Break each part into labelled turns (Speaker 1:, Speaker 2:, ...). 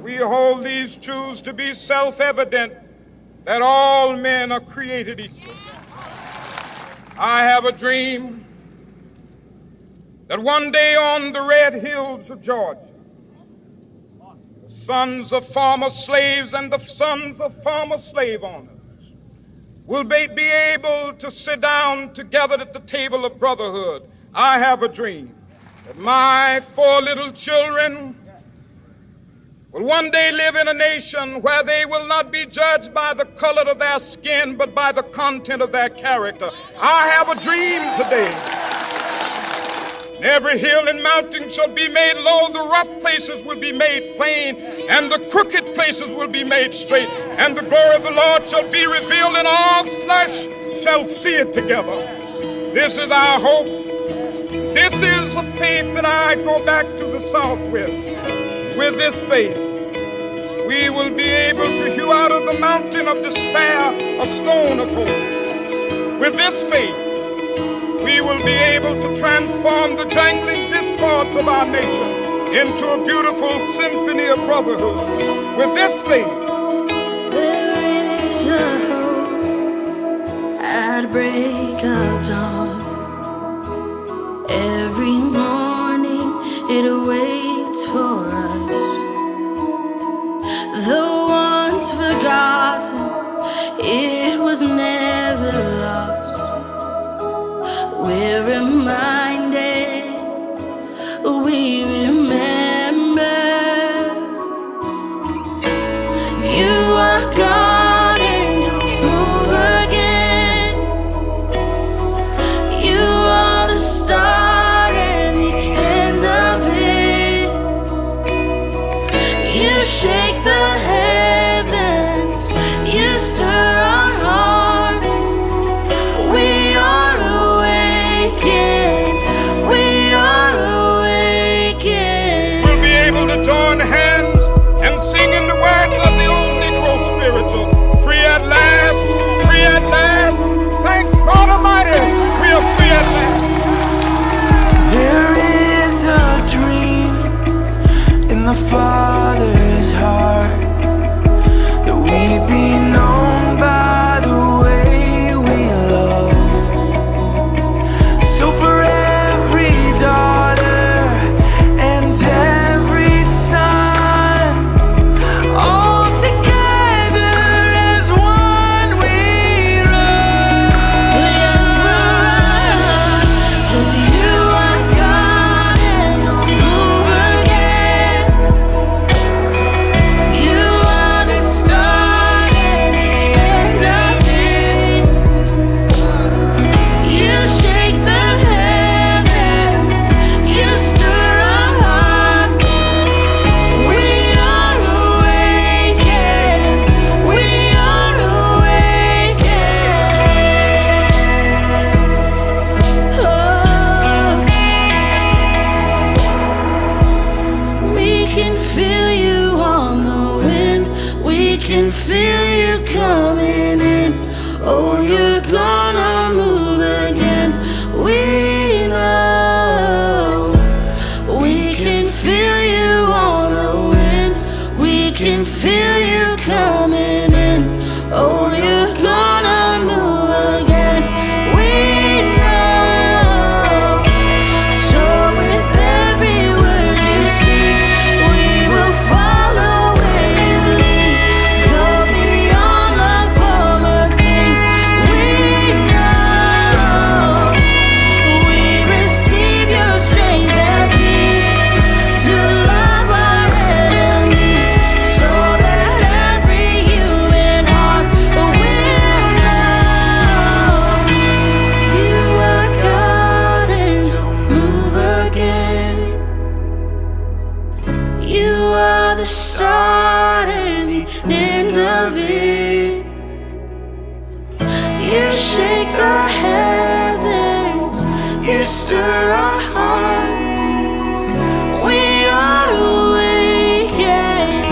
Speaker 1: We hold these truths to be self-evident, that all men are created equal. I have a dream that one day on the red hills of Georgia, the sons of former slaves and the sons of former slave owners will be able to sit down together at the table of brotherhood. I have a dream that my 4 little children will one day live in a nation where they will not be judged by the color of their skin, but by the content of their character. I have a dream today. Every hill and mountain shall be made low, the rough places will be made plain, and the crooked places will be made straight, and the glory of the Lord shall be revealed, and all flesh shall see it together. This is our hope. This is a faith that I go back to the South with. With this faith, we will be able to hew out of the mountain of despair a stone of hope. With this faith, we will be able to transform the jangling discords of our nation into a beautiful symphony of brotherhood. With this faith,
Speaker 2: there is a hope at break of dawn. Every morning it awaits for us. Though once forgotten, it was never lost. We're reminded, we remember. You are God and you move again. You are the start and the end of it. You shake the heavens, you stir our hearts. We are awakened, we are awakened.
Speaker 1: we'll be able to join hands and sing in the words of the old Negro spiritual. Free at last, free at last. Thank God Almighty, we are free at last.
Speaker 3: There is a dream in the Father's heart, that we be known by the way we love. So for every daughter and every son, all together as one we run.
Speaker 2: Yes, we're right, 'cause you are God and don't move again. You are the start and the end of it. You shake the heavens, you stir our hearts. We are awakened, we are awakened. Oh, we can feel you on the wind, we can feel you coming in. Oh, you're gonna move again, we know. We can feel you on the wind, we can feel you coming in. Oh, you're gonna move again, we know. So with every word you speak, we will follow where you lead. Go beyond the former things, we know. We receive your strength and peace to love our enemies, so that every human heart will know. You are God and don't move again. You are the start and the end of it. You shake the heavens, you stir our hearts. We are awakened,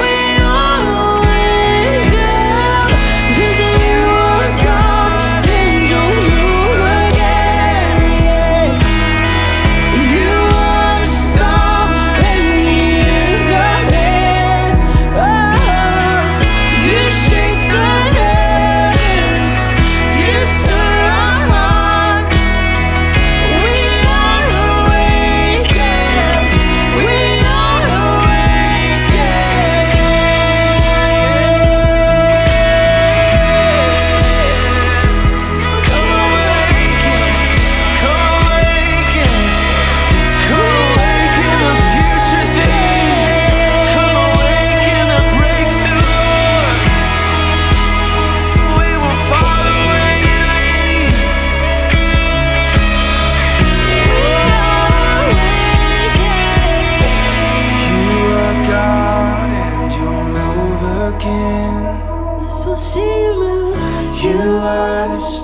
Speaker 2: we are awakened. 'Cause you are God and don't move again. You are the start and the end of it.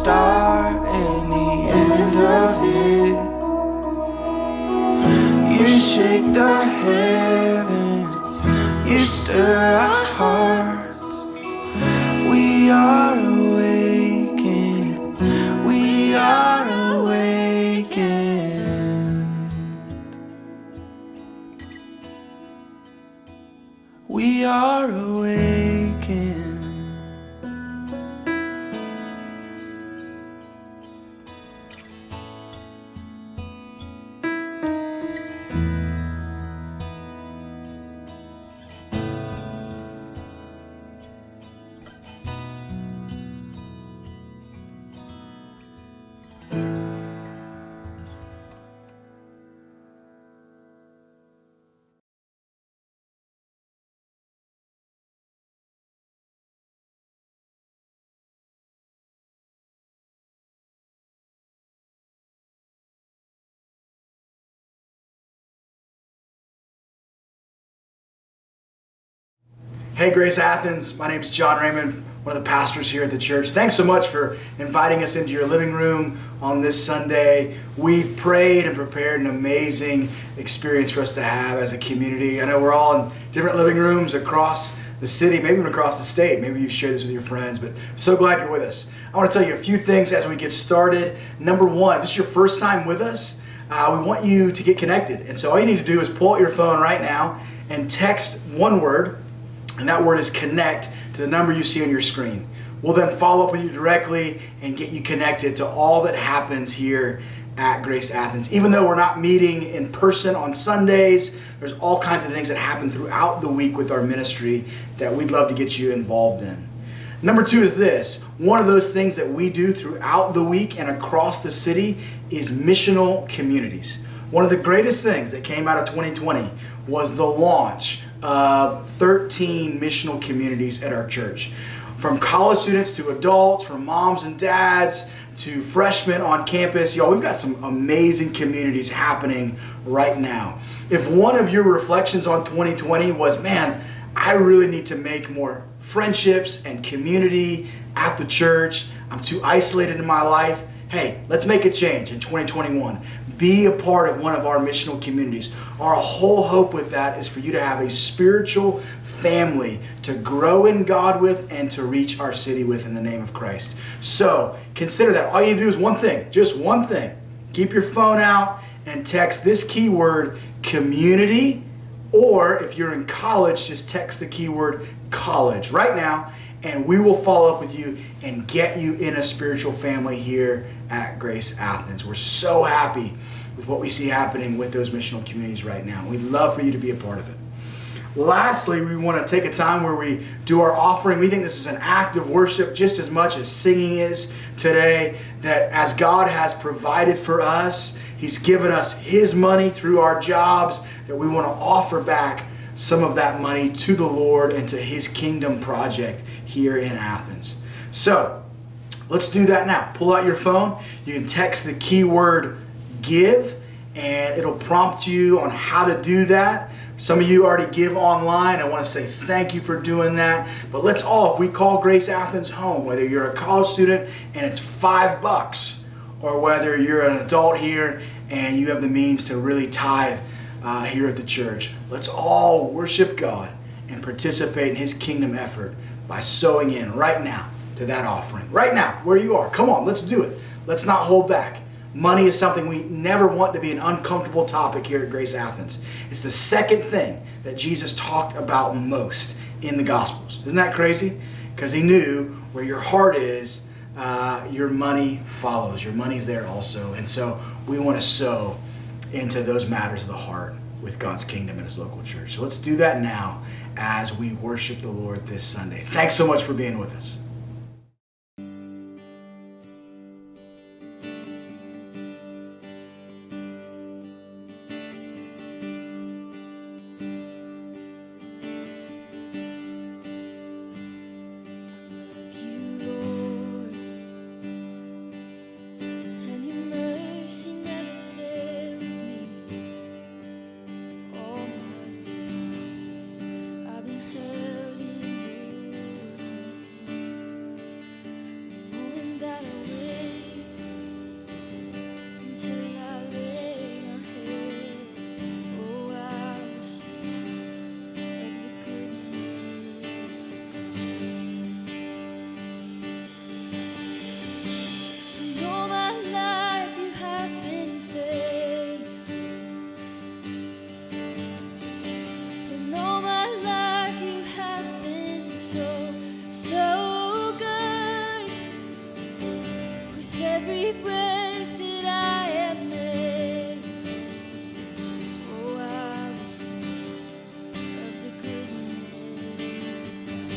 Speaker 3: start and the end of it. You shake the heavens, you stir our hearts. We are awakened, we are awakened. We are awakened.
Speaker 4: Hey, Grace Athens. My name is John Raymond, one of the pastors here at the church. Thanks so much for inviting us into your living room on this Sunday. We've prayed and prepared an amazing experience for us to have as a community. I know we're all in different living rooms across the city, maybe even across the state. Maybe you've shared this with your friends, but so glad you're with us. I want to tell you a few things as we get started. Number one, if this is your first time with us, we want you to get connected. And so all you need to do is pull out your phone right now and text one word, and that word is connect, to the number you see on your screen. We'll then follow up with you directly and get you connected to all that happens here at Grace Athens. Even though we're not meeting in person on Sundays, there's all kinds of things that happen throughout the week with our ministry that we'd love to get you involved in. Number two is this. One of those things that we do throughout the week and across the city is missional communities. One of the greatest things that came out of 2020 was the launch of 13 missional communities at our church. From college students to adults, from moms and dads to freshmen on campus. Y'all, we've got some amazing communities happening right now. If one of your reflections on 2020 was, man, I really need to make more friendships and community at the church, I'm too isolated in my life, hey, let's make a change in 2021. Be a part of one of our missional communities. Our whole hope with that is for you to have a spiritual family to grow in God with and to reach our city with in the name of Christ. So consider that. All you need to do is one thing, just one thing. Keep your phone out and text this keyword community, or if you're in college, just text the keyword college right now, and we will follow up with you and get you in a spiritual family here at Grace Athens. We're so happy with what we see happening with those missional communities right now. We'd love for you to be a part of it. Lastly, we want to take a time where we do our offering. We think this is an act of worship just as much as singing is today, that as God has provided for us, He's given us His money through our jobs, that we want to offer back some of that money to the Lord and to His kingdom project here in Athens. So let's do that now. Pull out your phone. You can text the keyword give, and it'll prompt you on how to do that. Some of you already give online. I want to say thank you for doing that. But let's all, if we call Grace Athens home, whether you're a college student and it's $5, or whether you're an adult here and you have the means to really tithe here at the church, let's all worship God and participate in His kingdom effort by sowing in right now to that offering. Right now, where you are. Come on, let's do it. Let's not hold back. Money is something we never want to be an uncomfortable topic here at Grace Athens. It's the second thing that Jesus talked about most in the Gospels. Isn't that crazy? Because He knew where your heart is, your money follows. Your money's there also. And so we want to sow into those matters of the heart with God's kingdom and His local church. So let's do that now as we worship the Lord this Sunday. Thanks so much for being with us.
Speaker 2: every breath that I am made, oh, I will sing of the goodness of God.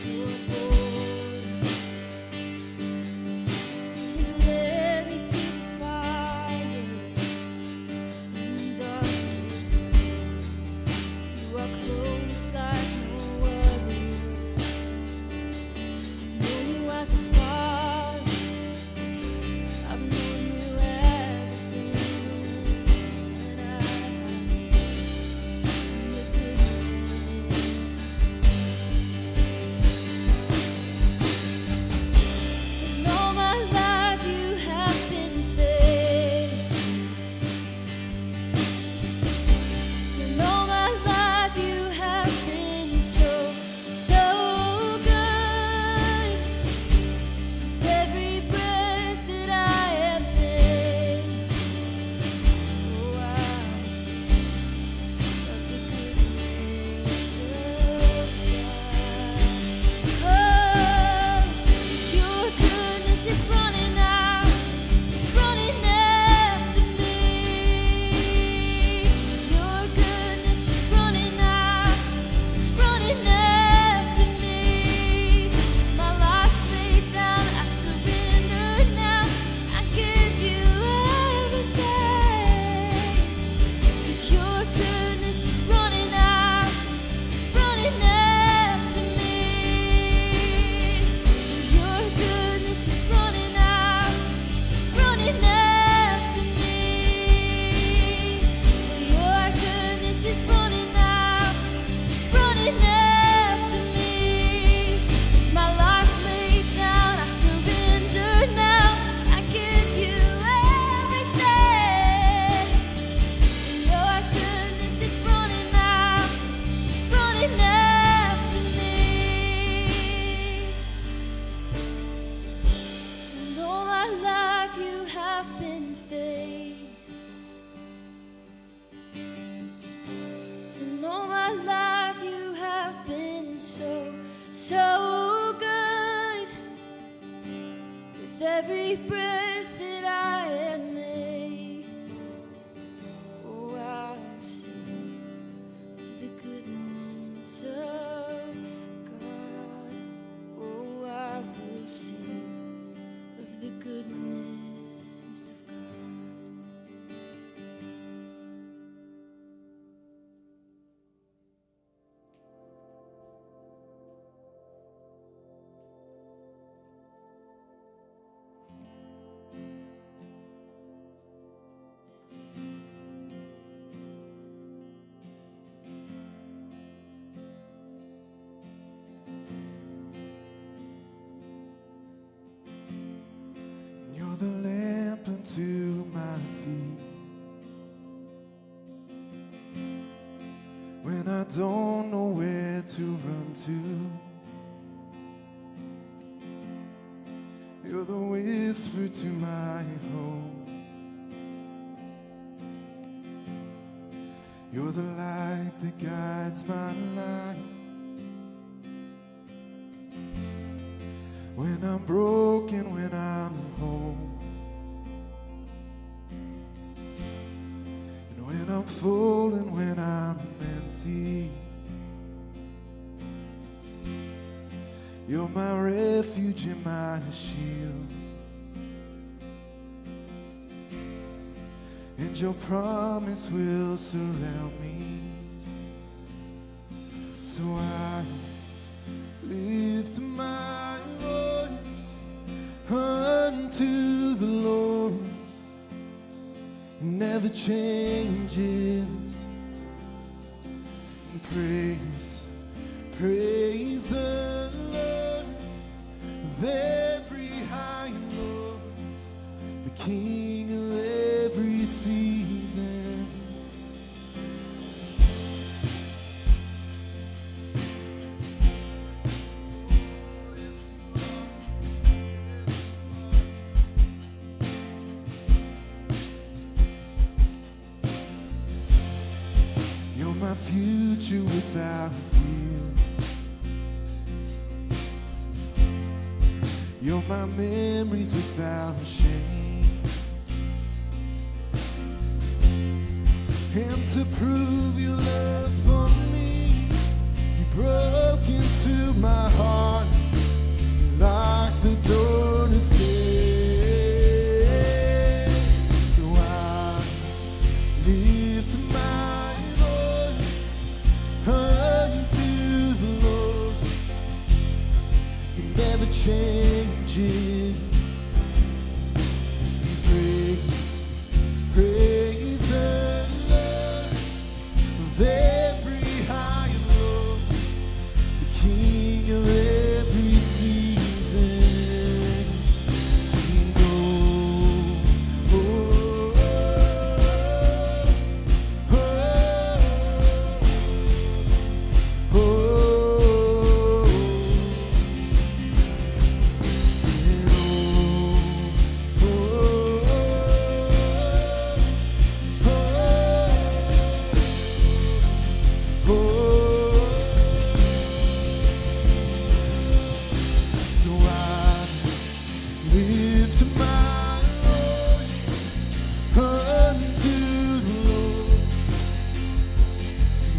Speaker 2: Your voice has led me through the fire and darkness night. You are close like no other. I've known you as a father. I've known you as a friend. And I have the goodness. And all my life you have been faithful. And all my life you have been so, so good. With every breath that I am made, oh, I will sing of the goodness of God. Oh, 'cause your goodness is running out, it's running after me. Your goodness is running out, it's running after me. My life laid down, I surrender now. I give you everything. 'Cause your goodness is running out, it's running after me. Your goodness is running out, it's running after me. Your goodness is running out, it's running after me. With my life laid down, I surrender now. I give you everything. Your goodness is running out, it's running after me. And all my life you have been faithful. And all my life you have been so, so good. With every breath that I am made, oh, I will sing of the goodness of God. Oh, I will sing of the goodness of God.
Speaker 3: You're the lamp unto my feet. When I don't know where to run to, you're the whisper to my hope. You're the light that guides my life. When I'm broken, when I'm whole, and when I'm full and when I'm empty, you're my refuge and my shield. And your promise will surround me. So I lift my voice unto the Lord. He never changes. And praise the Lord of every high and low, the King of every season. You're my future without fear. You're my memories without shame. And to prove your love for me, you broke into my heart, locked the door to stay. So I lift my voice unto the Lord. He never changes. Praise the Lord of every high and low, the King of every season. Sing, oh, oh, oh, oh, oh, so I lift my voice unto the Lord.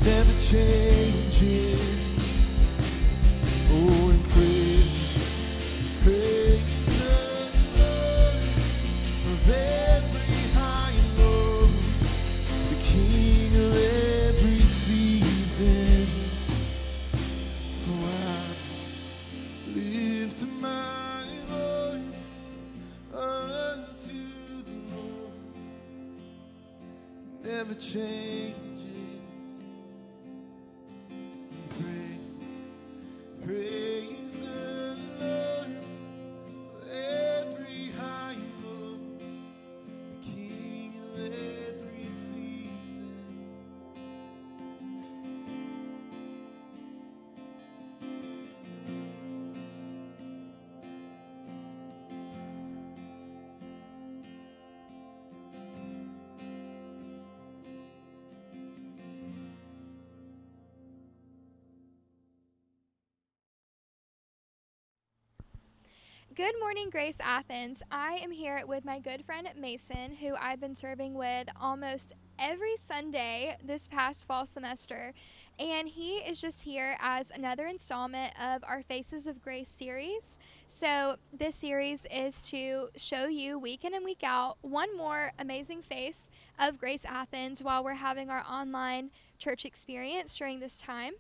Speaker 3: Never changes. Oh, and praise the Lord of every high and low, the King of every season. So I lift my voice unto the Lord. Never changes. Praise the Lord of every high and low, the King of every season.
Speaker 5: Good morning, Grace Athens. I am here with my good friend Mason, who I've been serving with almost every Sunday this past fall semester. And he is just here as another installment of our Faces of Grace series. So this series is to show you week in and week out one more amazing face of Grace Athens while we're having our online church experience during this time.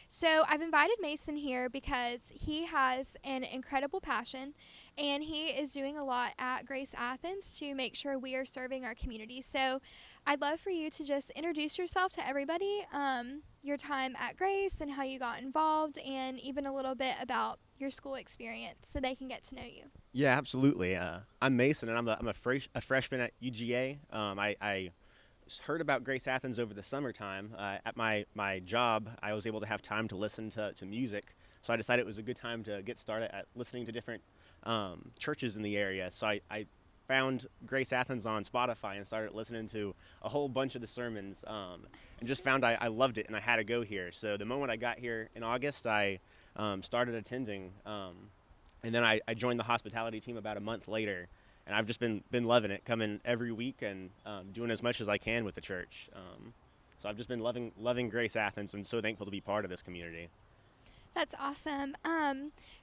Speaker 5: So I've invited Mason here because he has an incredible passion and he is doing a lot at Grace Athens to make sure we are serving our community. So I'd love for you to just introduce yourself to everybody, your time at Grace and how you got involved, and even a little bit about your school experience so they can get to know you.
Speaker 6: Yeah, absolutely. I'm Mason, and I'm a freshman at UGA. I heard about Grace Athens over the summertime. At my job, I was able to have time to listen to music, so I decided it was a good time to get started at listening to different churches in the area. So I found Grace Athens on Spotify and started listening to a whole bunch of the sermons, and just found I loved it and I had to go here. So the moment I got here in August, I started attending, and then I joined the hospitality team about a month later. And I've just been loving it, coming every week and doing as much as I can with the church. So I've just been loving Grace Athens and so thankful to be part of this community.
Speaker 5: That's awesome.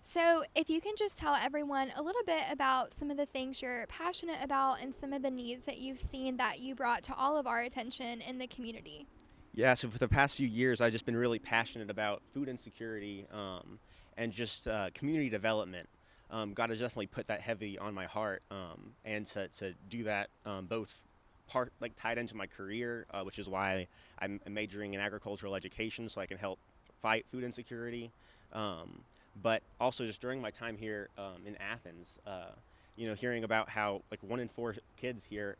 Speaker 5: So if you can just tell everyone a little bit about some of the things you're passionate about and some of the needs that you've seen that you brought to all of our attention in the community.
Speaker 6: Yeah, so for the past few years, I've just been really passionate about food insecurity and just community development. God has definitely put that heavy on my heart, and to do that both tied into my career, which is why I'm majoring in agricultural education so I can help fight food insecurity, but also just during my time here in Athens, hearing about how 1 in 4 kids here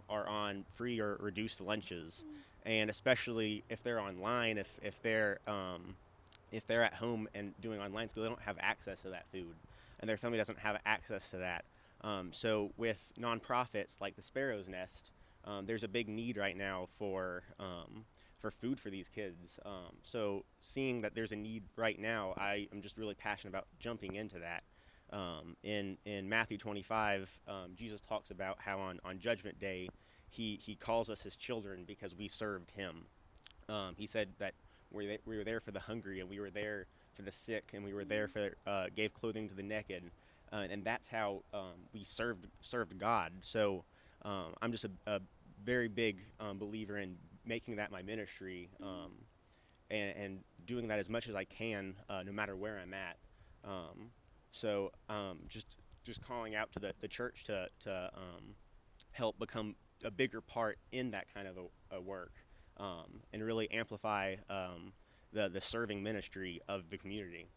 Speaker 6: are on free or reduced lunches, and especially if they're online, if they're at home and doing online school, they don't have access to that food, and their family doesn't have access to that. So with nonprofits like the Sparrow's Nest, there's a big need right now for food for these kids. So seeing that there's a need right now, I am just really passionate about jumping into that. In Matthew 25, Jesus talks about how on Judgment Day, he calls us his children because we served him. He said that we were there for the hungry, and we were there for the sick, and we were there for gave clothing to the naked, and that's how we served God. So I'm just a very big believer in making that my ministry, and doing that as much as I can, no matter where I'm at. So just calling out to the church to help become a bigger part in that kind of a work, and really amplify the serving ministry of the community.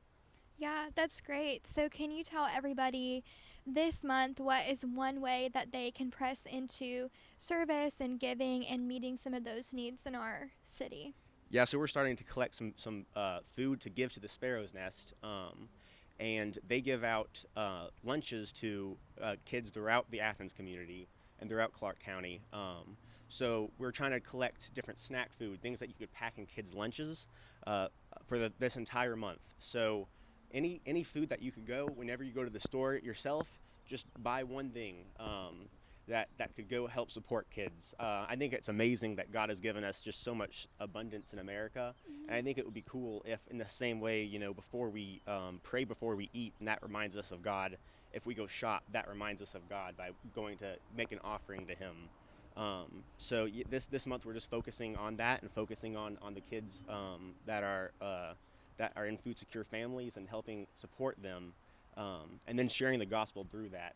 Speaker 5: Yeah, that's great. So can you tell everybody this month what is one way that they can press into service and giving and meeting some of those needs in our city?
Speaker 6: Yeah, so we're starting to collect some food to give to the Sparrow's Nest, and they give out lunches to kids throughout the Athens community and throughout Clark County. So we're trying to collect different snack food, things that you could pack in kids' lunches for this entire month. So any food that you could go, whenever you go to the store yourself, just buy one thing that could go help support kids. I think it's amazing that God has given us just so much abundance in America, and I think it would be cool if, in the same way, before we pray before we eat, and that reminds us of God. If we go shop, that reminds us of God by going to make an offering to Him. So this month we're just focusing on that and focusing on the kids that are in food secure families and helping support them, and then sharing the gospel through that.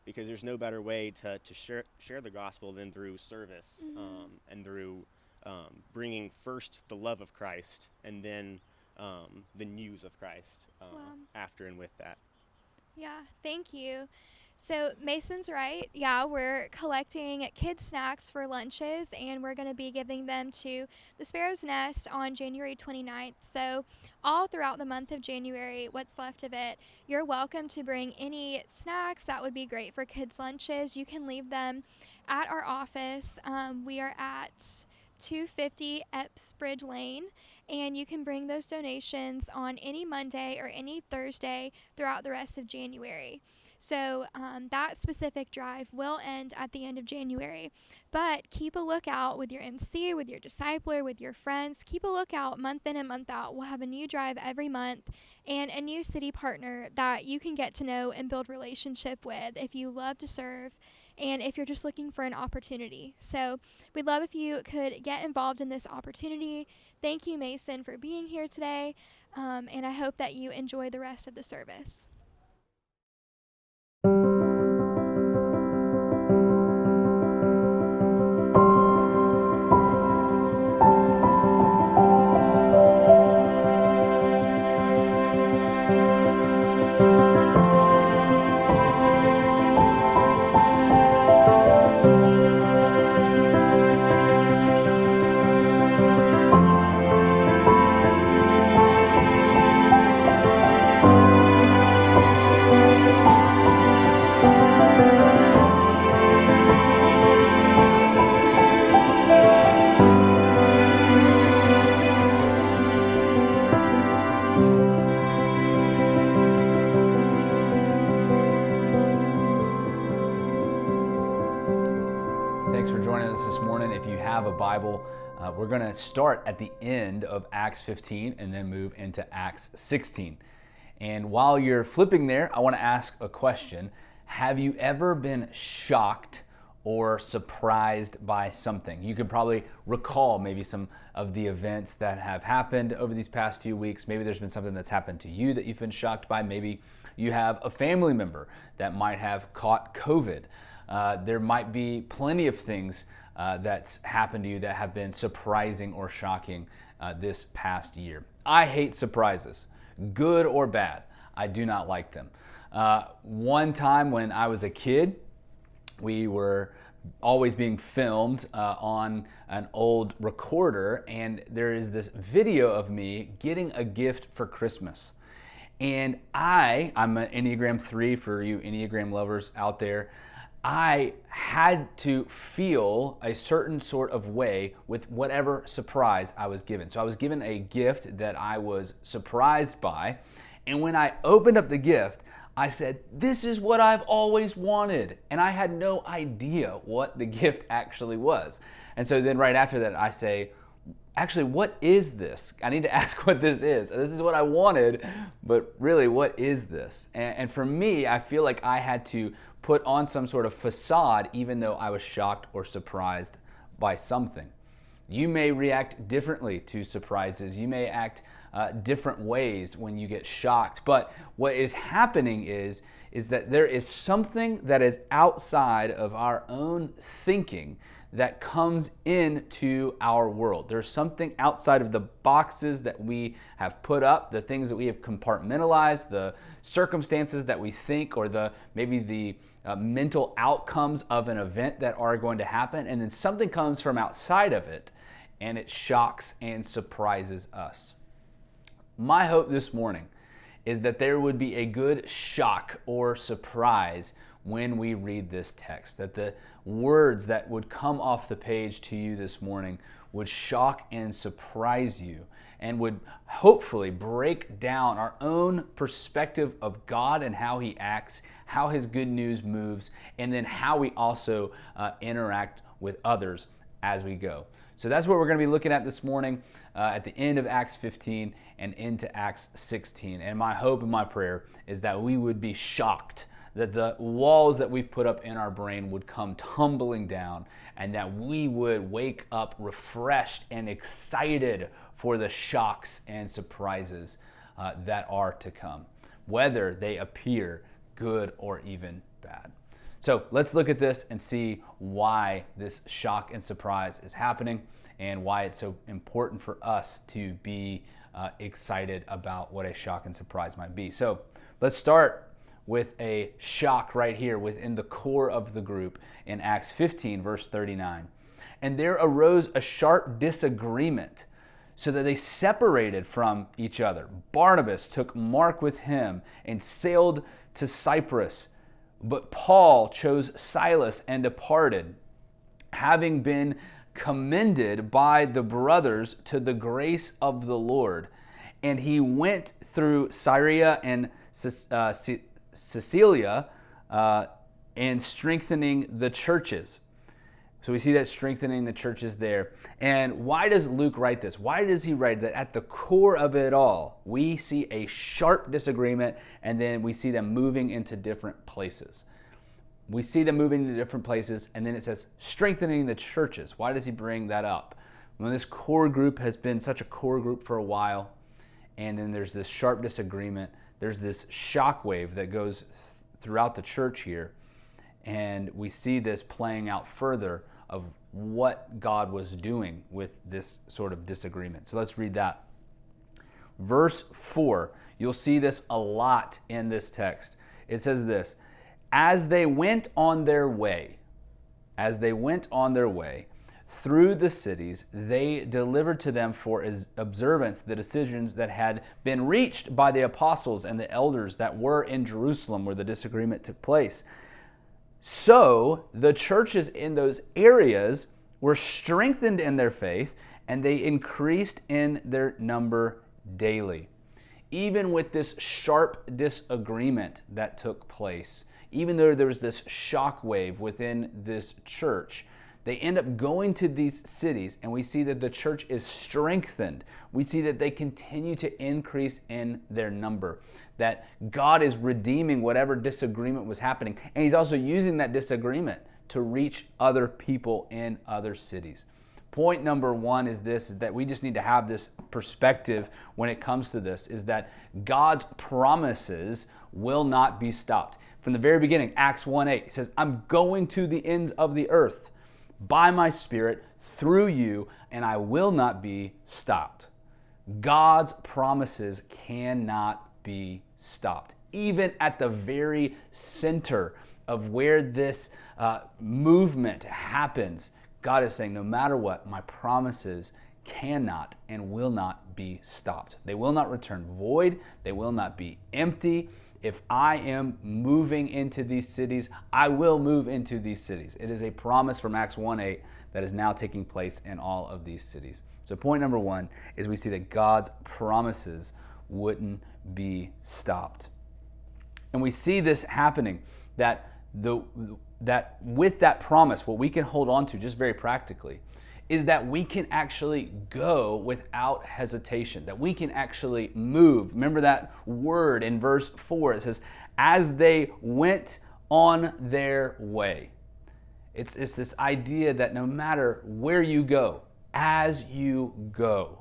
Speaker 6: Because there's no better way to share the gospel than through service, and through bringing first the love of Christ and then the news of Christ after and with that.
Speaker 5: Yeah, thank you. So Mason's right. Yeah, we're collecting kids' snacks for lunches, and we're going to be giving them to the Sparrow's Nest on January 29th. So all throughout the month of January, what's left of it, you're welcome to bring any snacks that would be great for kids' lunches. You can leave them at our office. We are at 250 Epps Bridge Lane, and you can bring those donations on any Monday or any Thursday throughout the rest of January. So that specific drive will end at the end of January, but keep a lookout with your MC, with your discipler, with your friends. Keep a lookout month in and month out. We'll have a new drive every month and a new city partner that you can get to know and build relationship with if you love to serve and if you're just looking for an opportunity. So we'd love if you could get involved in this opportunity. Thank you, Mason, for being here today, and I hope that you enjoy the rest of the service.
Speaker 7: Thanks for joining us this morning. If you have a Bible, we're going to start at the end of Acts 15 and then move into Acts 16. And while you're flipping there, I want to ask a question. Have you ever been shocked or surprised by something? You could probably recall maybe some of the events that have happened over these past few weeks. Maybe there's been something that's happened to you that you've been shocked by. Maybe you have a family member that might have caught COVID. There might be plenty of things that's happened to you that have been surprising or shocking this past year. I hate surprises, good or bad. I do not like them. One time when I was a kid, we were always being filmed on an old recorder, and there is this video of me getting a gift for Christmas. And I'm an Enneagram 3 for you Enneagram lovers out there. I had to feel a certain sort of way with whatever surprise I was given. So I was given a gift that I was surprised by, and when I opened up the gift, I said, this is what I've always wanted. And I had no idea what the gift actually was. And so then right after that, I say, actually, what is this? I need to ask what this is. This is what I wanted, but really, what is this? And for me, I feel like I had to put on some sort of facade, even though I was shocked or surprised by something. You may react differently to surprises. You may act different ways when you get shocked. But what is happening is that there is something that is outside of our own thinking that comes into our world. There's something outside of the boxes that we have put up, the things that we have compartmentalized, the circumstances that we think, or maybe the mental outcomes of an event that are going to happen. And then something comes from outside of it, and it shocks and surprises us. My hope this morning is that there would be a good shock or surprise when we read this text, that the words that would come off the page to you this morning would shock and surprise you and would hopefully break down our own perspective of God and how He acts, how His good news moves, and then how we also interact with others as we go. So that's what we're going to be looking at this morning at the end of Acts 15 and into Acts 16. And my hope and my prayer is that we would be shocked, that the walls that we've put up in our brain would come tumbling down, and that we would wake up refreshed and excited for the shocks and surprises that are to come, whether they appear good or even bad. So let's look at this and see why this shock and surprise is happening and why it's so important for us to be excited about what a shock and surprise might be. So let's start with a shock right here within the core of the group in Acts 15, verse 39. And there arose a sharp disagreement, so that they separated from each other. Barnabas took Mark with him and sailed to Cyprus, but Paul chose Silas and departed, having been commended by the brothers to the grace of the Lord. And he went through Syria and Cilicia and strengthening the churches. So we see that strengthening the churches there. And why does Luke write this? Why does he write that at the core of it all, we see a sharp disagreement, and then we see them moving into different places. We see them moving to different places, and then it says strengthening the churches. Why does he bring that up? Well, this core group has been such a core group for a while, and then there's this sharp disagreement. There's this shockwave that goes throughout the church here, and we see this playing out further of what God was doing with this sort of disagreement. So let's read that. Verse 4, you'll see this a lot in this text. It says this: as they went on their way through the cities, they delivered to them for observance the decisions that had been reached by the apostles and the elders that were in Jerusalem where the disagreement took place. So the churches in those areas were strengthened in their faith, and they increased in their number daily. Even with this sharp disagreement that took place, even though there was this shock wave within this church, they end up going to these cities, and we see that the church is strengthened. We see that they continue to increase in their number, that God is redeeming whatever disagreement was happening, and He's also using that disagreement to reach other people in other cities. Point number one is this, is that we just need to have this perspective when it comes to this, is that God's promises will not be stopped. From the very beginning, Acts 1:8 says, I'm going to the ends of the earth by my Spirit through you, and I will not be stopped. God's promises cannot be stopped. Even at the very center of where this movement happens, God is saying, no matter what, my promises cannot and will not be stopped. They will not return void. They will not be empty. If I am moving into these cities, I will move into these cities. It is a promise from Acts 1:8 that is now taking place in all of these cities. So point number one is we see that God's promises wouldn't be stopped. And we see this happening, that with that promise, what we can hold on to just very practically is that we can actually go without hesitation, that we can actually move. Remember that word in verse 4, it says, as they went on their way. It's this idea that no matter where you go, as you go,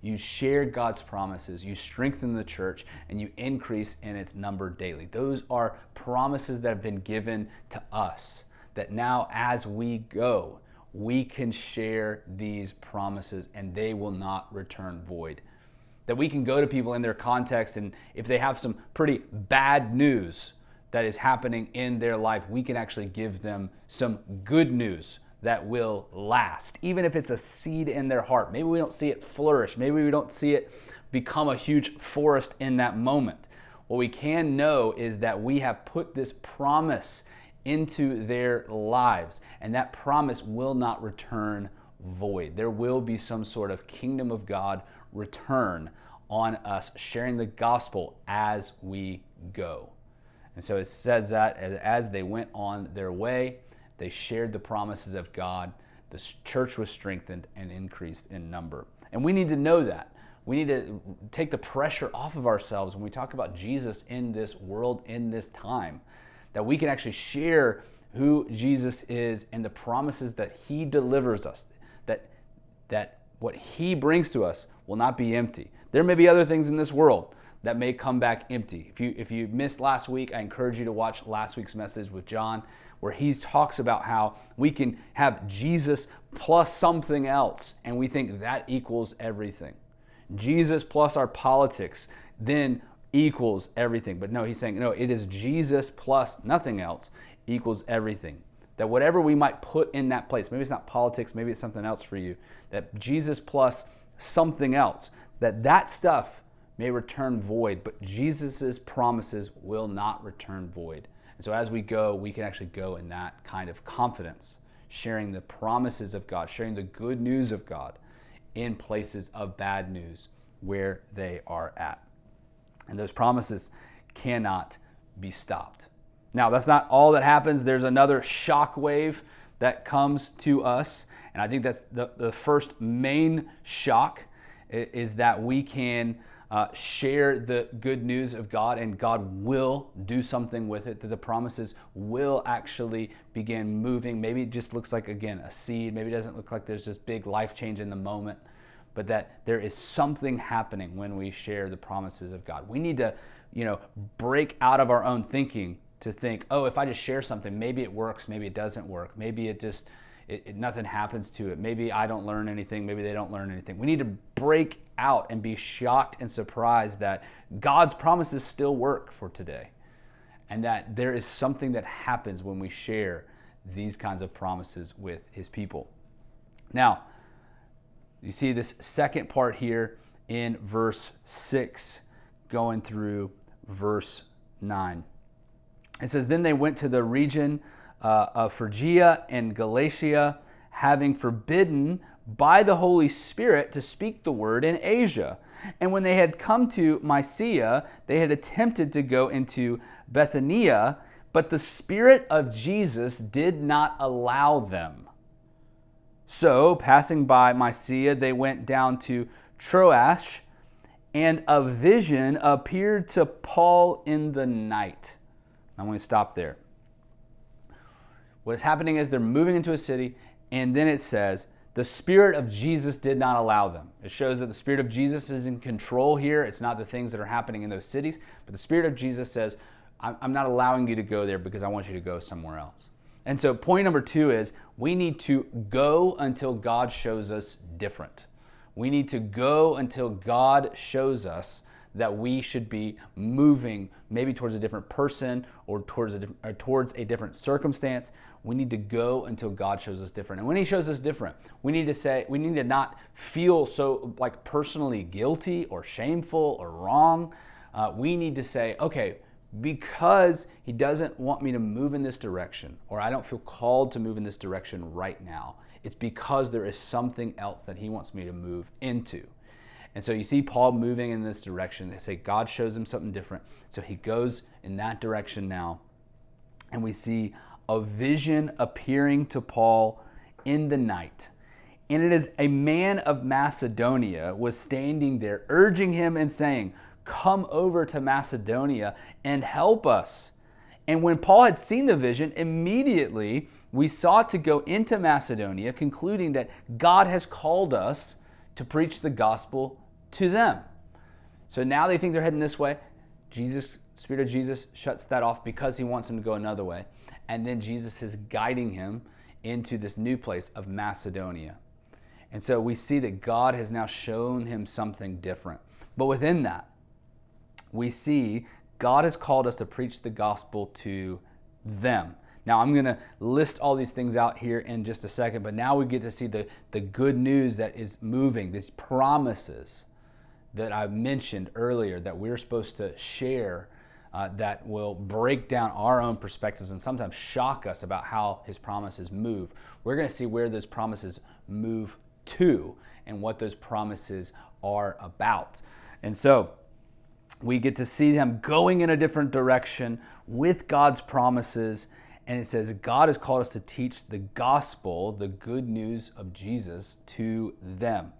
Speaker 7: you share God's promises, you strengthen the church, and you increase in its number daily. Those are promises that have been given to us, that now as we go, we can share these promises and they will not return void. That we can go to people in their context, and if they have some pretty bad news that is happening in their life, we can actually give them some good news that will last, even if it's a seed in their heart. Maybe we don't see it flourish. Maybe we don't see it become a huge forest in that moment. What we can know is that we have put this promise into their lives, and that promise will not return void. There will be some sort of kingdom of God return on us sharing the gospel as we go. And so it says that as they went on their way, they shared the promises of God. The church was strengthened and increased in number. And we need to know that. We need to take the pressure off of ourselves when we talk about Jesus in this world, in this time, that we can actually share who Jesus is and the promises that he delivers us, that what he brings to us will not be empty. There may be other things in this world that may come back empty. If you missed last week, I encourage you to watch last week's message with John, where he talks about how we can have Jesus plus something else, and we think that equals everything. Jesus plus our politics then equals everything. But no, he's saying, no, it is Jesus plus nothing else equals everything. That whatever we might put in that place, maybe it's not politics, maybe it's something else for you, that Jesus plus something else, that stuff may return void, but Jesus's promises will not return void. And so as we go, we can actually go in that kind of confidence, sharing the promises of God, sharing the good news of God in places of bad news where they are at. And those promises cannot be stopped. Now, that's not all that happens. There's another shock wave that comes to us. And I think that's the first main shock is that we can share the good news of God, and God will do something with it, that the promises will actually begin moving. Maybe it just looks like, again, a seed. Maybe it doesn't look like there's this big life change in the moment, but that there is something happening when we share the promises of God. We need to, break out of our own thinking to think, oh, if I just share something, maybe it works, maybe it doesn't work, maybe nothing happens to it, maybe I don't learn anything, maybe they don't learn anything. We need to break out and be shocked and surprised that God's promises still work for today, and that there is something that happens when we share these kinds of promises with his people. Now, you see this second part here in verse 6 going through verse 9. It says, then they went to the region of Phrygia and Galatia, having forbidden by the Holy Spirit to speak the word in Asia. And when they had come to Mysia, they had attempted to go into Bithynia, but the Spirit of Jesus did not allow them. So, passing by Mysia, they went down to Troas, and a vision appeared to Paul in the night. I'm going to stop there. What's happening is they're moving into a city, and then it says, the Spirit of Jesus did not allow them. It shows that the Spirit of Jesus is in control here. It's not the things that are happening in those cities, but the Spirit of Jesus says, I'm not allowing you to go there because I want you to go somewhere else. And so point number 2 is we need to go until God shows us different. We need to go until God shows us that we should be moving maybe towards a different person or towards a different circumstance. We need to go until God shows us different. And when he shows us different, we need to not feel so like personally guilty or shameful or wrong. We need to say, okay, because he doesn't want me to move in this direction, or I don't feel called to move in this direction right now, it's because there is something else that he wants me to move into. And so you see Paul moving in this direction. They say God shows him something different. So he goes in that direction now. And we see a vision appearing to Paul in the night. And it is a man of Macedonia was standing there, urging him and saying, "Come over to Macedonia and help us." And when Paul had seen the vision, immediately we sought to go into Macedonia, concluding that God has called us to preach the gospel to them. So now they think they're heading this way. Spirit of Jesus shuts that off because he wants him to go another way. And then Jesus is guiding him into this new place of Macedonia. And so we see that God has now shown him something different. But within that, we see God has called us to preach the gospel to them. Now, I'm going to list all these things out here in just a second, but now we get to see the good news that is moving, these promises that I mentioned earlier that we're supposed to share that will break down our own perspectives and sometimes shock us about how his promises move. We're going to see where those promises move to and what those promises are about. And so we get to see them going in a different direction with God's promises. And it says God has called us to teach the gospel, the good news of Jesus, to them.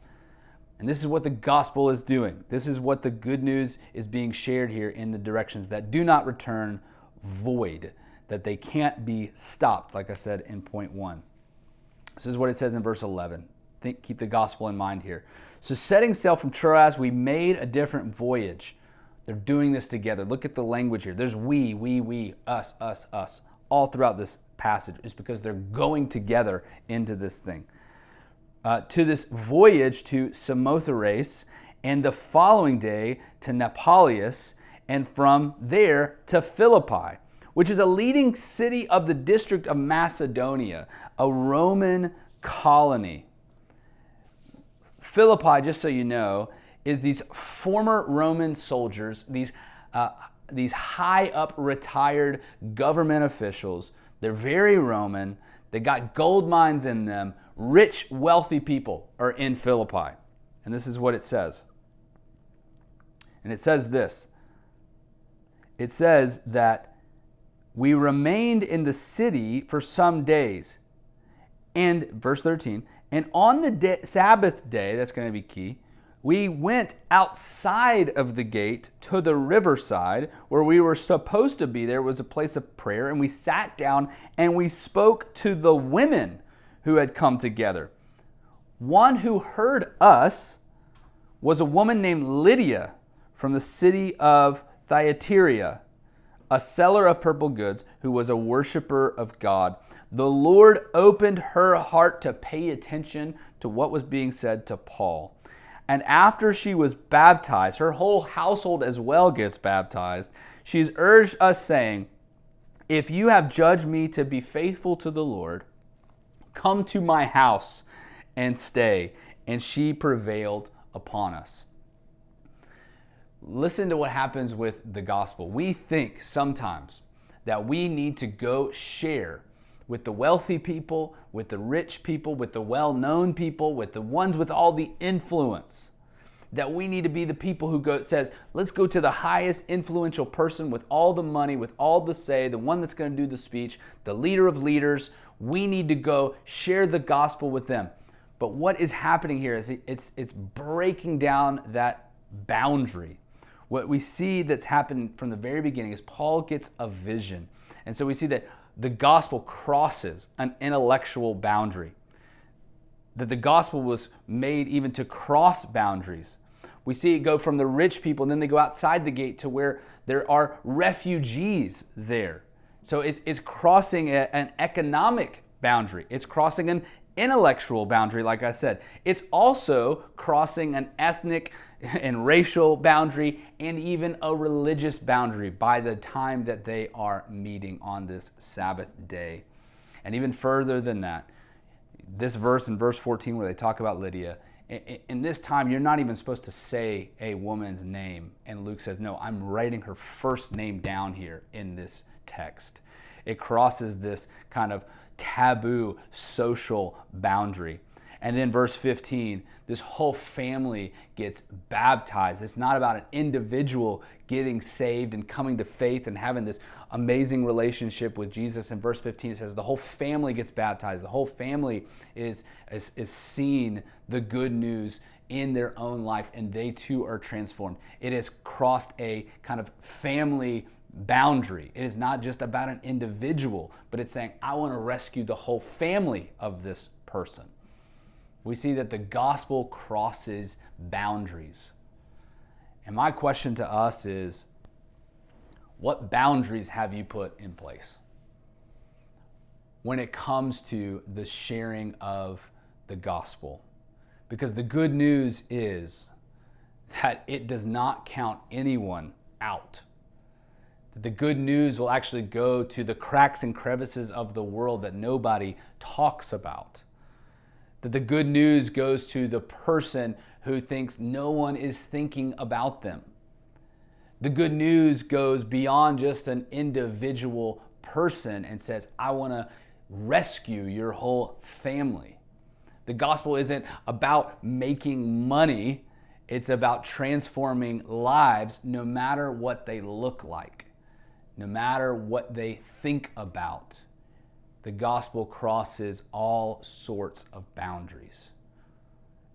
Speaker 7: And this is what the gospel is doing. This is what the good news is being shared here in the directions that do not return void, that they can't be stopped, like I said in point 1. This is what it says in verse 11. Keep the gospel in mind here. So setting sail from Troas, we made a different voyage. They're doing this together. Look at the language here. There's we, us, all throughout this passage. It's because they're going together into this thing. To this voyage to Samothrace, and the following day to Neapolis, and from there to Philippi, which is a leading city of the district of Macedonia, a Roman colony. Philippi, just so you know, is these former Roman soldiers, these high up retired government officials. They're very Roman. They got gold mines in them. Rich, wealthy people are in Philippi. And this is what it says. And it says this. It says that we remained in the city for some days. And verse 13, and on the Sabbath day, that's going to be key, we went outside of the gate to the riverside where we were supposed to be. There was a place of prayer, and we sat down and we spoke to the women who had come together. One who heard us was a woman named Lydia from the city of Thyatira, a seller of purple goods who was a worshiper of God. The Lord opened her heart to pay attention to what was being said to Paul. And after she was baptized, her whole household as well gets baptized. She's urged us, saying, "If you have judged me to be faithful to the Lord, come to my house and stay." And she prevailed upon us. Listen to what happens with the gospel. We think sometimes that we need to go share with the wealthy people, with the rich people, with the well-known people, with the ones with all the influence. That we need to be the people who says, let's go to the highest influential person with all the money, with all the say, the one that's going to do the speech, the leader of leaders. We need to go share the gospel with them. But what is happening here is it's breaking down that boundary. What we see that's happened from the very beginning is Paul gets a vision. And so we see that the gospel crosses an intellectual boundary. That the gospel was made even to cross boundaries. We see it go from the rich people, and then they go outside the gate to where there are refugees there. So it's crossing an economic boundary. It's crossing an intellectual boundary, like I said. It's also crossing an ethnic and racial boundary and even a religious boundary by the time that they are meeting on this Sabbath day. And even further than that, this verse in verse 14 where they talk about Lydia, in this time you're not even supposed to say a woman's name. And Luke says, no, I'm writing her first name down here in this text. It crosses this kind of taboo social boundary. And then verse 15, this whole family gets baptized. It's not about an individual getting saved and coming to faith and having this amazing relationship with Jesus. In verse 15, it says the whole family gets baptized. The whole family is seeing the good news in their own life, and they too are transformed. It has crossed a kind of family boundary. It is not just about an individual, but it's saying, I want to rescue the whole family of this person. We see that the gospel crosses boundaries. And my question to us is, what boundaries have you put in place when it comes to the sharing of the gospel? Because the good news is that it does not count anyone out. The good news will actually go to the cracks and crevices of the world that nobody talks about. That the good news goes to the person who thinks no one is thinking about them. The good news goes beyond just an individual person and says, I want to rescue your whole family. The gospel isn't about making money. It's about transforming lives no matter what they look like, no matter what they think about. The gospel crosses all sorts of boundaries.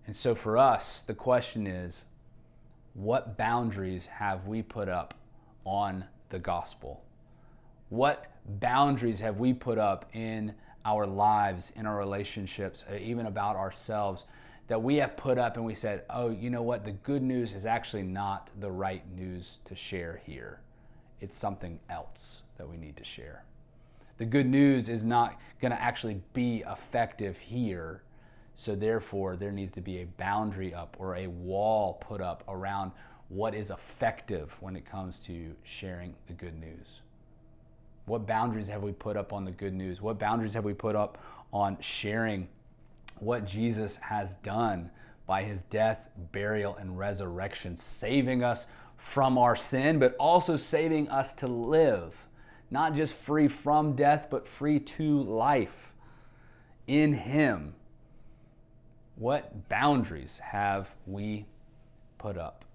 Speaker 7: And so for us, the question is, what boundaries have we put up on the gospel? What boundaries have we put up in our lives, in our relationships, even about ourselves, that we have put up and we said, oh, you know what? The good news is actually not the right news to share here. It's something else that we need to share. The good news is not going to actually be effective here. So therefore, there needs to be a boundary up or a wall put up around what is effective when it comes to sharing the good news. What boundaries have we put up on the good news? What boundaries have we put up on sharing what Jesus has done by his death, burial, and resurrection, saving us from our sin, but also saving us to live, not just free from death, but free to life in him? What boundaries have we put up?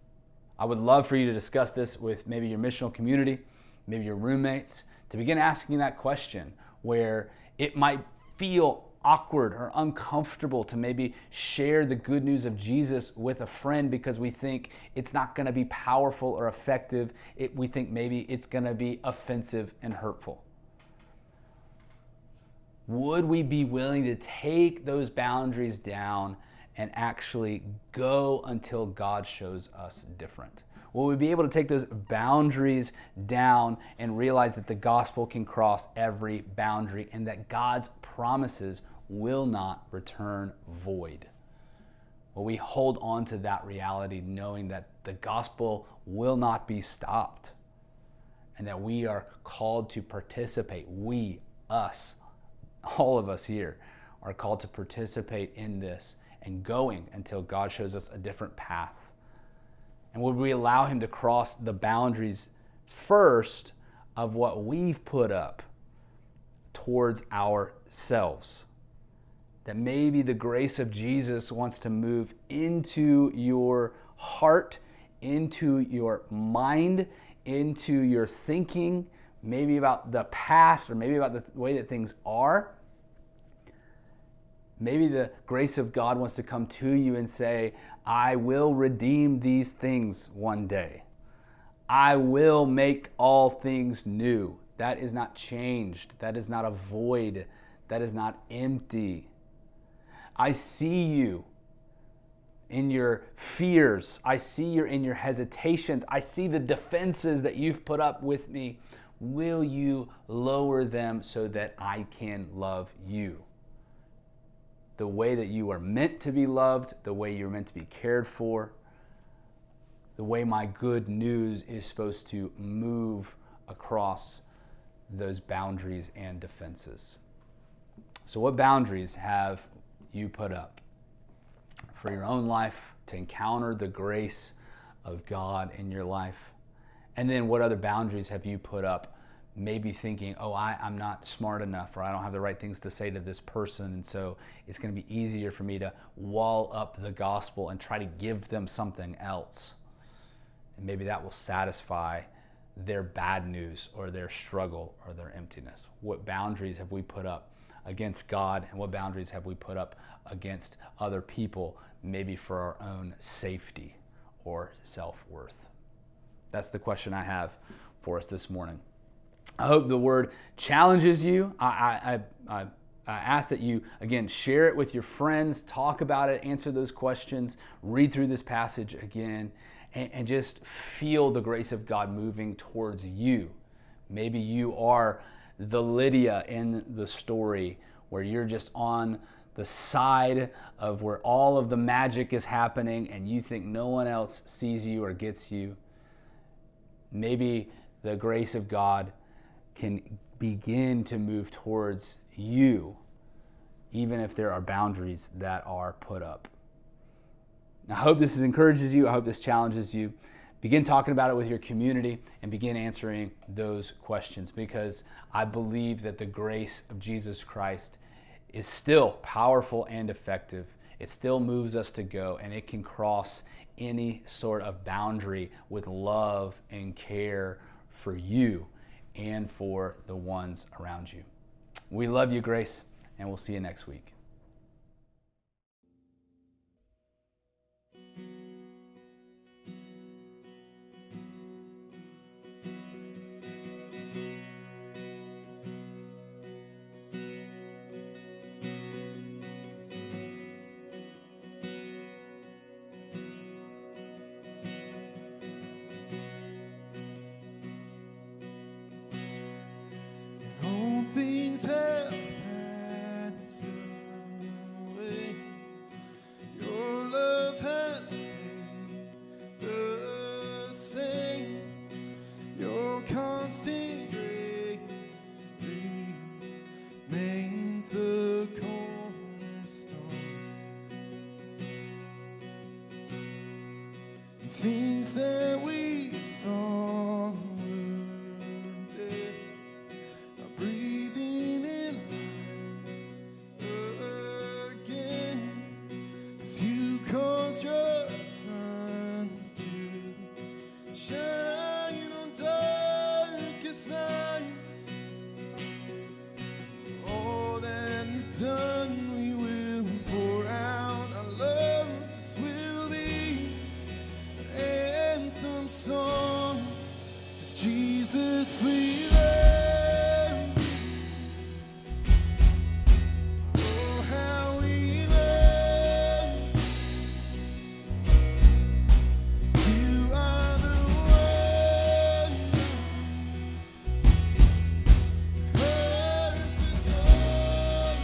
Speaker 7: I would love for you to discuss this with maybe your missional community, maybe your roommates, to begin asking that question where it might feel awkward or uncomfortable to maybe share the good news of Jesus with a friend because we think it's not going to be powerful or effective. We think maybe it's going to be offensive and hurtful. Would we be willing to take those boundaries down and actually go until God shows us different? Will we be able to take those boundaries down and realize that the gospel can cross every boundary and that God's promises will not return void? Will we hold on to that reality, knowing that the gospel will not be stopped and that we are called to participate? We, us, all of us here are called to participate in this and going until God shows us a different path. And would we allow him to cross the boundaries first of what we've put up towards ourselves? That maybe the grace of Jesus wants to move into your heart, into your mind, into your thinking, maybe about the past or maybe about the way that things are. Maybe the grace of God wants to come to you and say, I will redeem these things one day. I will make all things new. That is not changed. That is not a void. That is not empty. I see you in your fears. I see you in your hesitations. I see the defenses that you've put up with me. Will you lower them so that I can love you? The way that you are meant to be loved, the way you're meant to be cared for, the way my good news is supposed to move across those boundaries and defenses. So what boundaries have you put up for your own life to encounter the grace of God in your life? And then what other boundaries have you put up maybe thinking, oh, I'm not smart enough, or I don't have the right things to say to this person, and so it's going to be easier for me to wall up the gospel and try to give them something else. And maybe that will satisfy their bad news or their struggle or their emptiness. What boundaries have we put up against God, and what boundaries have we put up against other people, maybe for our own safety or self-worth? That's the question I have for us this morning. I hope the word challenges you. I ask that you, again, share it with your friends, talk about it, answer those questions, read through this passage again, and just feel the grace of God moving towards you. Maybe you are the Lydia in the story where you're just on the side of where all of the magic is happening and you think no one else sees you or gets you. Maybe the grace of God can begin to move towards you, even if there are boundaries that are put up. I hope this encourages you. I hope this challenges you. Begin talking about it with your community and begin answering those questions, because I believe that the grace of Jesus Christ is still powerful and effective. It still moves us to go, and it can cross any sort of boundary with love and care for you and for the ones around you. We love you, Grace, and we'll see you next week.
Speaker 3: All things have passed away. Your love has stayed the same. Your constant grace remains the cornerstone. And things that we thought were dead are breathing in life again, 'cause you caused your sun to shine on darkest nights. All that you've done, we will pour out. Our love, this will be an anthem song. It's Jesus we love. Oh, how we love. You are the one. Hearts adore.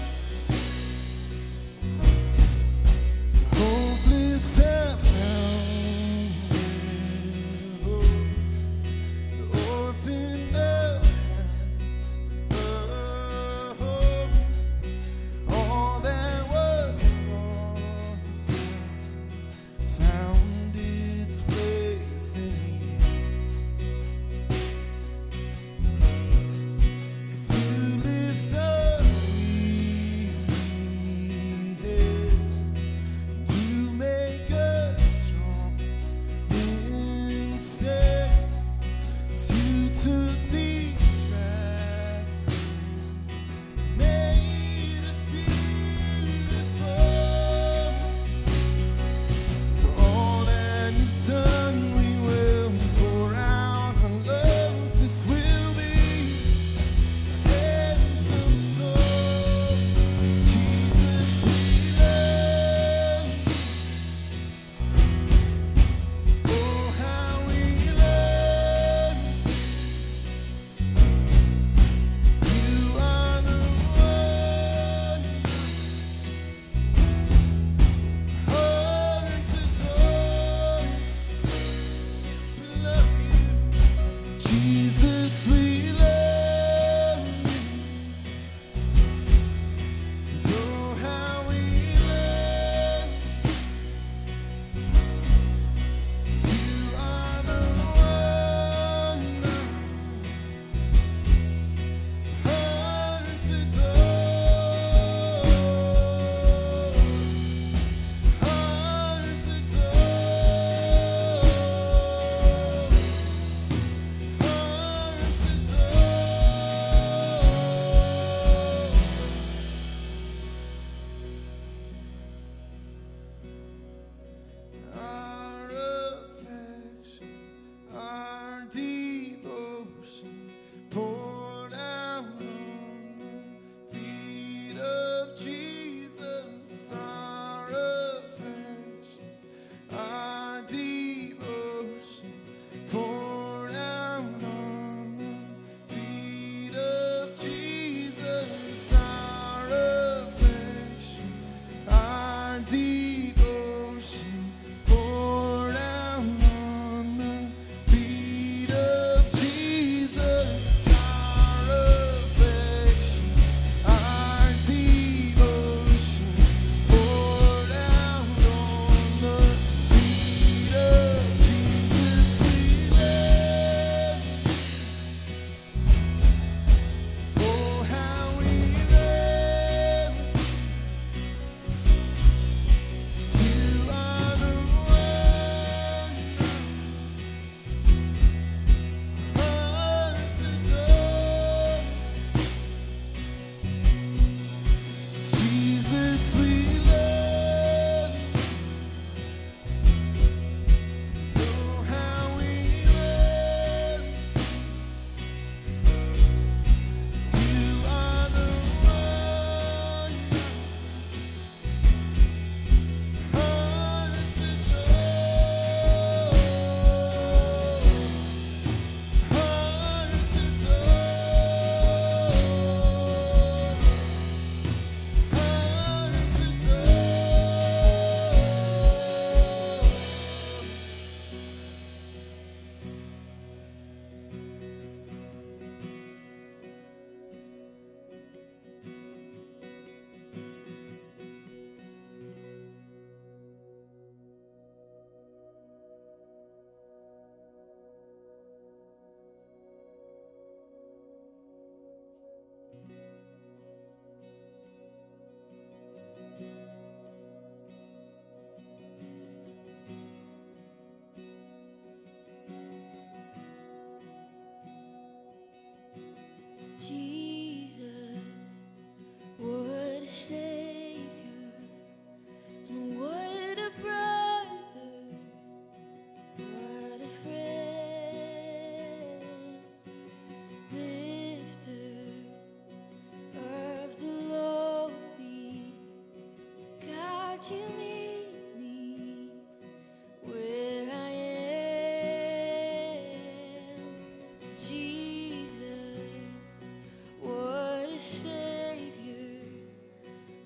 Speaker 2: a Savior,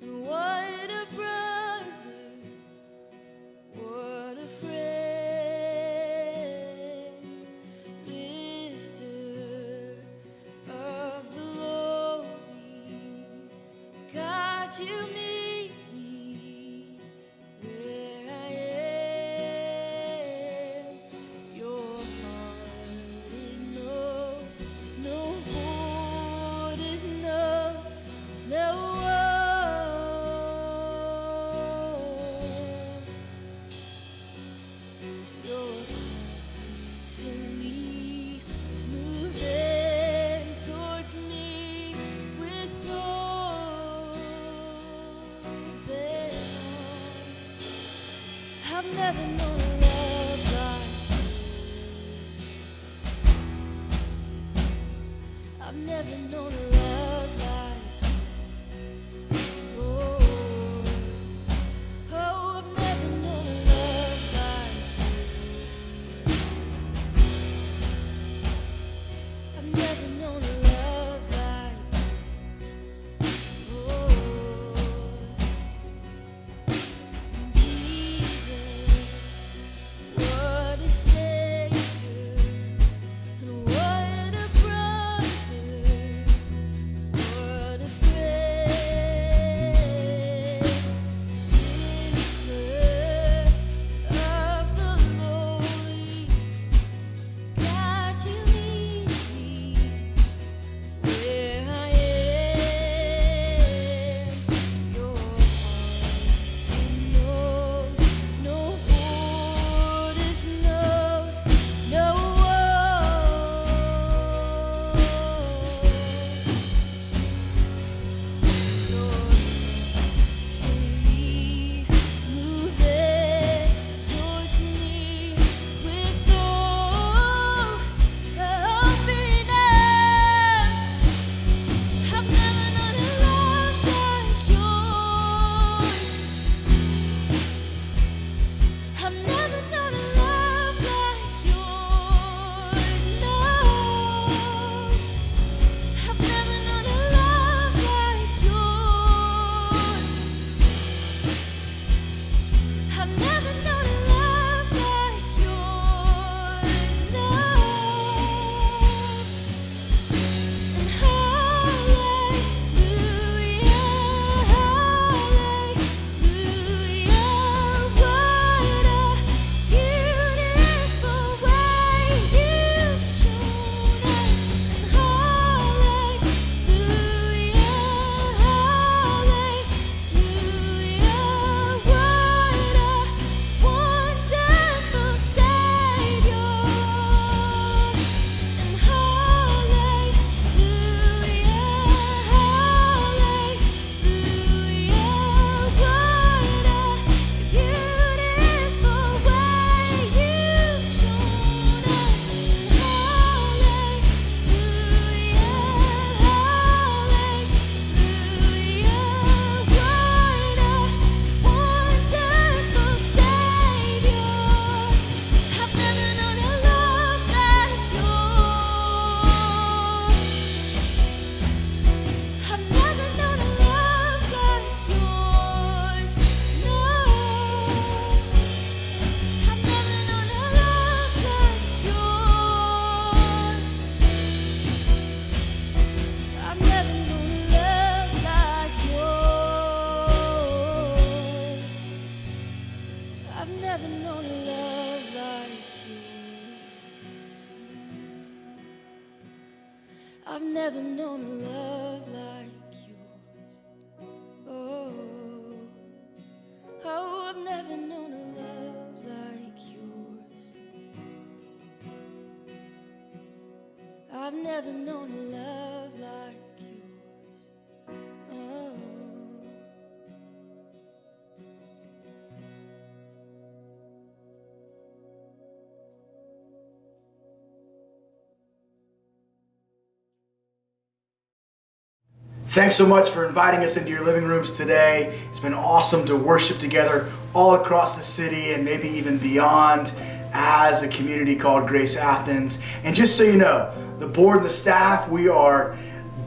Speaker 2: and what a brother, what a friend, lifter of the lowly. God, you meet me where I am. Your heart, it knows no borders, knows no walls. You're constantly moving towards me with open arms. I've never known a love like you. I've never known a love like yours. Oh, I've never known a love like yours. I've never known a love like yours. Jesus, what a Savior, and what a brother, what a friend, lifter of the lowly. God, you lead me where I am. Your heart, it knows no borders, knows no walls. You're constantly moving towards me with open arms. I've never known a love like yours. I've never known a love like yours. No, I've never known a love like yours. I've never known a love like yours. No. And hallelujah, hallelujah, what a beautiful way you've shown us. And hallelujah, hallelujah, what a wonderful Savior. And hallelujah, hallelujah, what a beautiful way you've shown us. And hallelujah, hallelujah, what a wonderful Savior. I've never known a love like yours. I've never known a love like yours. No, I've never known a love like yours. I've never known a love like yours. I've never known a love like yours. I've never known a love like yours. Oh, oh, I've never known a love like yours. I've never known a love like yours. Oh.
Speaker 4: Thanks so much for inviting us into your living rooms today. It's been awesome to worship together all across the city and maybe even beyond as a community called Grace Athens. And just so you know, the board and the staff, we are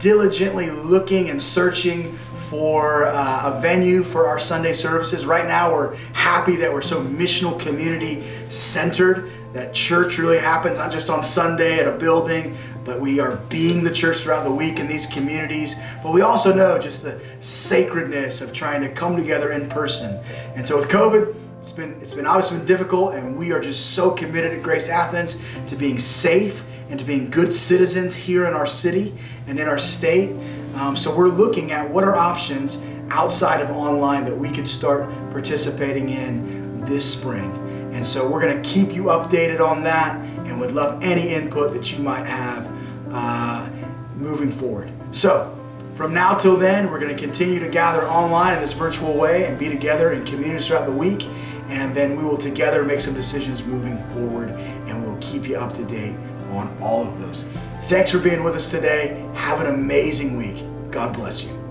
Speaker 4: diligently looking and searching for a venue for our Sunday services. Right now, we're happy that we're so missional community centered, that church really happens not just on Sunday at a building, but we are being the church throughout the week in these communities. But we also know just the sacredness of trying to come together in person. And so with COVID, it's been obviously been difficult, and we are just so committed at Grace Athens to being safe and to being good citizens here in our city and in our state. So we're looking at what are options outside of online that we could start participating in this spring. And so we're going to keep you updated on that, and would love any input that you might have moving forward. So from now till then, we're going to continue to gather online in this virtual way and be together in communities throughout the week. And then we will together make some decisions moving forward, and we will keep you up to date on all of those. Thanks for being with us today. Have an amazing week. God bless you.